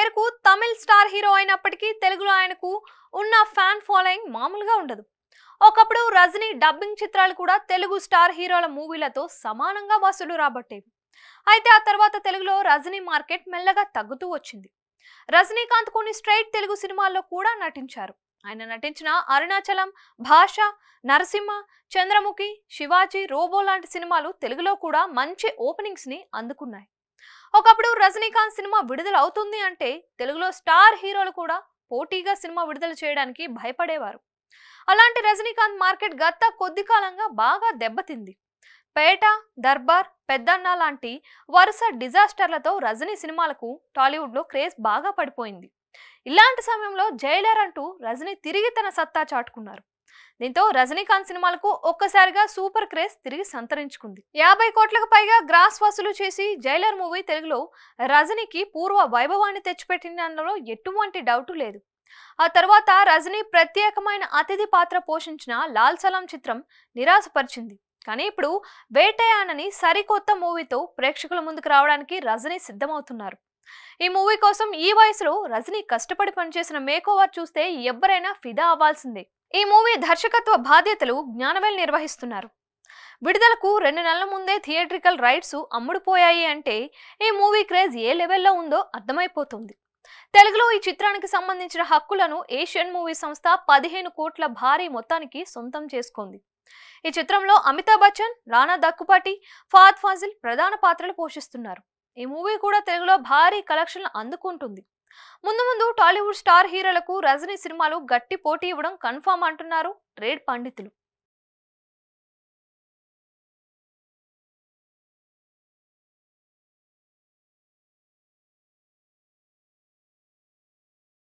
పేరుకు Tamil star hero అయినప్పటికీ తెలుగులో ఆయనకు ఉన్న ఫ్యాన్ ఫాలోయింగ్ మామూలుగా ఉండదు. ఒకప్పుడు రజనీ డబ్బింగ్ చిత్రాలు కూడా తెలుగు స్టార్ హీరోల మూవీలతో సమానంగా వసూలు రాబట్టేవి. అయితే ఆ తర్వాత తెలుగులో రజనీ మార్కెట్ మెల్లగా తగ్గుతూ వచ్చింది. రజనీకాంత్ కొన్ని స్ట్రైట్ తెలుగు సినిమాల్లో కూడా నటించారు. ఆయన నటించిన అరుణాచలం, భాష, నరసింహ, చంద్రముఖి, శివాజీ, రోబో లాంటి సినిమాలు తెలుగులో కూడా మంచి ఓపెనింగ్స్ ని అందుకున్నాయి. ఒకప్పుడు రజనీకాంత్ సినిమా విడుదల అవుతుంది అంటే తెలుగులో స్టార్ హీరోలు కూడా పోటీగా సినిమా విడుదల చేయడానికి భయపడేవారు. అలాంటి రజనీకాంత్ మార్కెట్ గత కొద్ది కాలంగా బాగా దెబ్బతింది. పేట, దర్బార్, పెద్దన్న లాంటి వరుస డిజాస్టర్లతో రజనీ సినిమాలకు టాలీవుడ్ లో క్రేజ్ బాగా పడిపోయింది. ఇలాంటి సమయంలో జైలర్ అంటూ రజనీ తిరిగి తన సత్తా చాటుకున్నారు. దీంతో రజనీకాంత్ సినిమాలకు ఒక్కసారిగా సూపర్ క్రేజ్ తిరిగి సంతరించుకుంది. 50 కోట్లకు పైగా గ్రాస్ వసూలు చేసి జైలర్ మూవీ తెలుగులో రజనీకి పూర్వ వైభవాన్ని తెచ్చిపెట్టినందులో ఎటువంటి డౌట్ లేదు. ఆ తర్వాత రజనీ ప్రత్యేకమైన అతిథి పాత్ర పోషించిన లాల్ సలాం చిత్రం నిరాశపరిచింది. కానీ ఇప్పుడు వేటయానని సరికొత్త మూవీతో ప్రేక్షకుల ముందుకు రావడానికి రజనీ సిద్ధమవుతున్నారు. ఈ మూవీ కోసం ఈ వయసులో రజనీ కష్టపడి పనిచేసిన మేకోవర్ చూస్తే ఎవరైనా ఫిదా అవ్వాల్సిందే. ఈ మూవీ దర్శకత్వ బాధ్యతలు జ్ఞానవేల్ నిర్వహిస్తున్నారు. విడుదలకు 2 నెలల ముందే థియేట్రికల్ రైట్స్ అమ్ముడుపోయాయి అంటే ఈ మూవీ క్రేజ్ ఏ లెవెల్లో ఉందో అర్థమైపోతుంది. తెలుగులో ఈ చిత్రానికి సంబంధించిన హక్కులను ఏషియన్ మూవీ సంస్థ 15 కోట్ల భారీ మొత్తానికి సొంతం చేసుకుంది. ఈ చిత్రంలో అమితాబ్ బచ్చన్, రానా దగ్గుపాటి, ఫహద్ ఫాజిల్ ప్రధాన పాత్రలు పోషిస్తున్నారు. ఈ మూవీ కూడా తెలుగులో భారీ కలెక్షన్లు అందుకుంటుంది. ముందు ముందు టాలీవుడ్ స్టార్ హీరోలకు రజనీ సినిమాలు గట్టి పోటీ ఇవ్వడం కన్ఫర్మ్ అంటున్నారు ట్రేడ్ పండితులు.